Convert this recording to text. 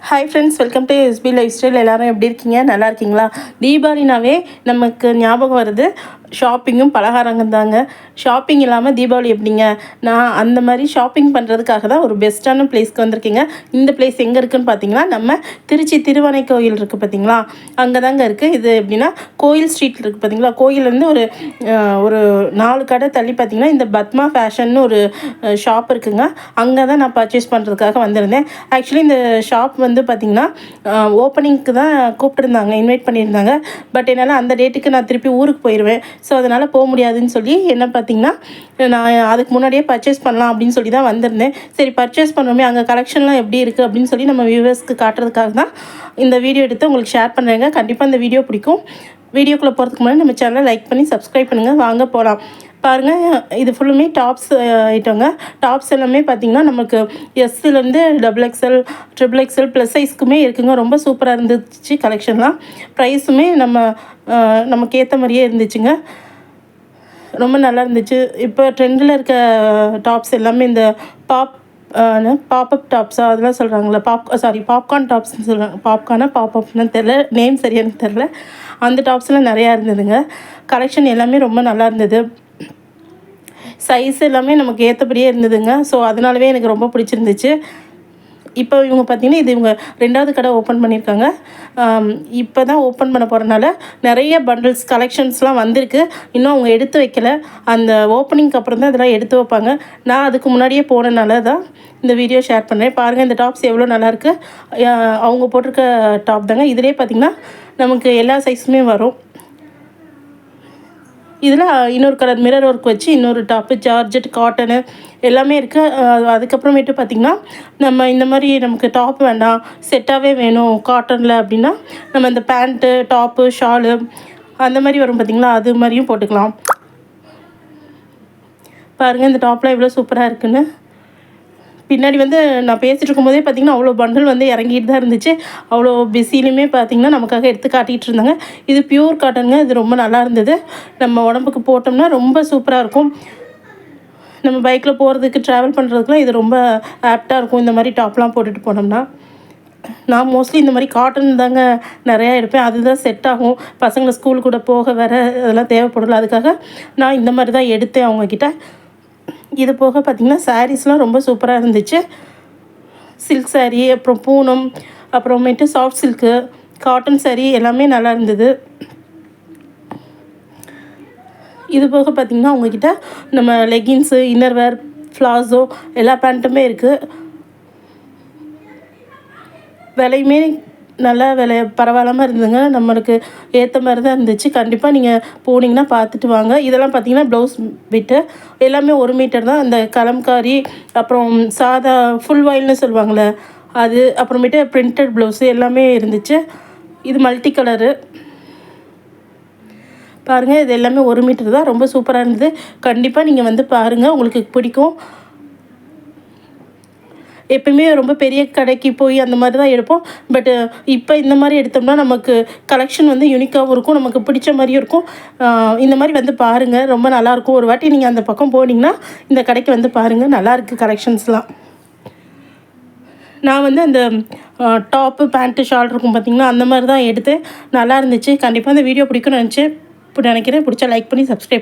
Hi friends, welcome to SP life style. எல்லோரும் எப்படி இருக்கீங்க? நல்லா இருக்கீங்களா? தீபாவளினாவே நமக்கு ஞாபகம் வருது ஷாப்பிங்கும் பலகாரங்க தாங்க. ஷாப்பிங் இல்லாமல் தீபாவளி எப்படிங்க? நான் அந்த மாதிரி ஷாப்பிங் பண்ணுறதுக்காக தான் ஒரு பெஸ்ட்டான பிளேஸ்க்கு வந்திருக்கீங்க. இந்த பிளேஸ் எங்கே இருக்குதுன்னு பார்த்தீங்கன்னா, நம்ம திருச்சி திருவானைக்கோயில் இருக்குது பார்த்தீங்களா, அங்கே தாங்க இருக்குது. இது எப்படின்னா கோயில் ஸ்ட்ரீட்டில் இருக்குது பார்த்தீங்களா. கோயிலேருந்து ஒரு 4 கடை தள்ளி பார்த்தீங்கன்னா இந்த பத்மா ஃபேஷன்னு ஒரு ஷாப் இருக்குங்க. அங்கே தான் நான் பர்ச்சேஸ் பண்ணுறதுக்காக வந்திருந்தேன். ஆக்சுவலி இந்த ஷாப் வந்து பார்த்திங்கன்னா ஓப்பனிங்க்கு தான் கூப்பிட்டுருந்தாங்க, இன்வைட் பண்ணியிருந்தாங்க. பட் என்னால் அந்த டேட்டுக்கு நான் திருப்பி ஊருக்கு போயிடுவேன். ஸோ அதனால் போக முடியாதுன்னு சொல்லி என்ன பார்த்திங்கன்னா நான் அதுக்கு முன்னாடியே பர்ச்சேஸ் பண்ணலாம் அப்படின்னு சொல்லி தான் வந்திருந்தேன். சரி, பர்ச்சேஸ் பண்ணுறோமே, அங்கே கலெக்ஷன்லாம் எப்படி இருக்குது அப்படின்னு சொல்லி நம்ம வியூவர்ஸ்க்கு காட்டுறதுக்காக தான் இந்த வீடியோ எடுத்து உங்களுக்கு ஷேர் பண்ணுறேங்க. கண்டிப்பாக இந்த வீடியோ பிடிக்கும். வீடியோக்குள்ளே போகிறதுக்கு முன்னாடி நம்ம சேனலை லைக் பண்ணி சப்ஸ்கிரைப் பண்ணுங்கள். வாங்க போகலாம். பாருங்கள், இது ஃபுல்லுமே டாப்ஸ் ஐட்டங்க. டாப்ஸ் எல்லாமே பார்த்திங்கன்னா நமக்கு எஸ்லேருந்து XXL, XXL ப்ளஸ் சைஸ்க்குமே இருக்குங்க. ரொம்ப சூப்பராக இருந்துச்சு கலெக்ஷன்லாம். ப்ரைஸுமே நமக்கு ஏற்ற மாதிரியே இருந்துச்சுங்க. ரொம்ப நல்லா இருந்துச்சு. இப்போ ட்ரெண்டில் இருக்க டாப்ஸ் எல்லாமே இந்த பாப்அப் டாப்ஸா அதெல்லாம் சொல்கிறாங்களே, பாப்கார்ன் டாப்ஸ்ன்னு சொல்கிறாங்க. பாப்அப்னு தெரில, நேம் சரியாக எனக்கு தெரில. அந்த டாப்ஸ்லாம் நிறையா இருந்ததுங்க. கலெக்ஷன் எல்லாமே ரொம்ப நல்லா இருந்தது. சைஸ் எல்லாமே நமக்கு ஏற்றபடியே இருந்ததுங்க. ஸோ அதனாலவே எனக்கு ரொம்ப பிடிச்சிருந்துச்சு. இப்போ இவங்க பார்த்திங்கன்னா இது இவங்க 2வது கடை ஓப்பன் பண்ணியிருக்காங்க. இப்போ தான் ஓப்பன் பண்ண போகிறனால நிறைய பண்டில்ஸ் கலெக்ஷன்ஸ்லாம் வந்திருக்கு. இன்னும் அவங்க எடுத்து வைக்கல. அந்த ஓப்பனிங்க்கு அப்புறம் தான் இதெல்லாம் எடுத்து வைப்பாங்க. நான் அதுக்கு முன்னாடியே போனனால தான் இந்த வீடியோ ஷேர் பண்ணுறேன். பாருங்கள், இந்த டாப்ஸ் எவ்வளோ நல்லாயிருக்கு. அவங்க போட்டிருக்க டாப் தாங்க. இதிலே பார்த்திங்கன்னா நமக்கு எல்லா சைஸுமே வரும். இதில் இன்னொரு கலர் மிரர் ஒர்க் வச்சு இன்னொரு டாப்பு, ஜார்ஜெட், காட்டனு எல்லாமே இருக்குது. அதுக்கப்புறமேட்டு பார்த்திங்கன்னா நம்ம இந்த மாதிரி நமக்கு டாப் வேண்டாம், செட்டாகவே வேணும் காட்டனில் அப்படின்னா நம்ம இந்த பேண்ட்டு, டாப்பு, ஷாலு அந்த மாதிரி வரும் பார்த்திங்களா, அது மாதிரியும் போட்டுக்கலாம். பாருங்கள், இந்த டாப்லாம் எவ்வளோ சூப்பராக இருக்குன்னு. பின்னாடி வந்து நான் பேசிகிட்டு இருக்கும்போதே பார்த்திங்கன்னா அவ்வளோ பண்டில் வந்து இறங்கிட்டு தான் இருந்துச்சு. அவ்வளோ பிஸிலையுமே பார்த்திங்கன்னா நமக்காக எடுத்து காட்டிகிட்டு இருந்தாங்க. இது பியூர் காட்டனுங்க. இது ரொம்ப நல்லா இருந்தது. நம்ம உடம்புக்கு போட்டோம்னா ரொம்ப சூப்பராக இருக்கும். நம்ம பைக்கில் போகிறதுக்கு ட்ராவல் பண்ணுறதுக்குலாம் இது ரொம்ப ஆப்டாக இருக்கும். இந்த மாதிரி டாப்லாம் போட்டுட்டு போனோம்னா நான் மோஸ்ட்லி இந்த மாதிரி காட்டன் தாங்க நிறையா எடுப்பேன். அதுதான் செட் ஆகும். பசங்களை ஸ்கூல் கூட போக வேறு அதெல்லாம் தேவைப்படல. அதுக்காக நான் இந்த மாதிரி தான் எடுத்தேன் அவங்கக்கிட்ட. இது போக பார்த்திங்கன்னா சாரீஸ்லாம் ரொம்ப சூப்பராக இருந்துச்சு. சில்க் சாரீ, அப்புறம் பூனம், அப்புறமேட்டு சாஃப்ட் சில்க்கு, காட்டன் சாரீ எல்லாமே நல்லா இருந்தது. இது போக பார்த்திங்கன்னா அவங்கக்கிட்ட நம்ம லெகின்ஸு, இன்னர்வேர், ஃப்ளாஸோ எல்லா பேண்ட்டுமே இருக்குது. விலையுமே நல்லா பரவாயில்லாமல் இருந்ததுங்க. நம்மளுக்கு ஏற்ற மாதிரி தான் இருந்துச்சு. கண்டிப்பாக நீங்கள் போனீங்கன்னா பார்த்துட்டு வாங்க. இதெல்லாம் பார்த்தீங்கன்னா ப்ளவுஸ் பிட்டு எல்லாமே 1 மீட்டர் தான். அந்த கலம்காரி, அப்புறம் சாதா ஃபுல் வாயில்னு சொல்லுவாங்களே அது, அப்புறமேட்டு பிரிண்டட் ப்ளவுஸு எல்லாமே இருந்துச்சு. இது மல்டி கலரு. பாருங்கள், இது எல்லாமே 1 மீட்டர் தான். ரொம்ப சூப்பராக இருந்தது. கண்டிப்பாக நீங்கள் வந்து பாருங்கள், உங்களுக்கு பிடிக்கும். எப்பயுமே ரொம்ப பெரிய கடைக்கு போய் அந்த மாதிரி தான் எடுப்போம். பட்டு இப்போ இந்த மாதிரி எடுத்தோம்னா நமக்கு கலெக்ஷன் வந்து யூனிக்காகவும் இருக்கும், நமக்கு பிடிச்ச மாதிரியும் இருக்கும். இந்த மாதிரி வந்து பாருங்கள், ரொம்ப நல்லாயிருக்கும். ஒரு வாட்டி நீங்கள் அந்த பக்கம் போனீங்கன்னா இந்த கடைக்கு வந்து பாருங்கள், நல்லாயிருக்கு கலெக்ஷன்ஸ்லாம். நான் வந்து அந்த டாப்பு, பேண்ட்டு, ஷால் இருக்கும் பார்த்திங்கன்னா அந்த மாதிரி தான் எடுத்து நல்லா இருந்துச்சு. கண்டிப்பாக இந்த வீடியோ பிடிக்கும்னு நினச்சேன். இப்போ நினைக்கிறேன். பிடிச்சா லைக் பண்ணி சப்ஸ்கிரைப் பண்ணி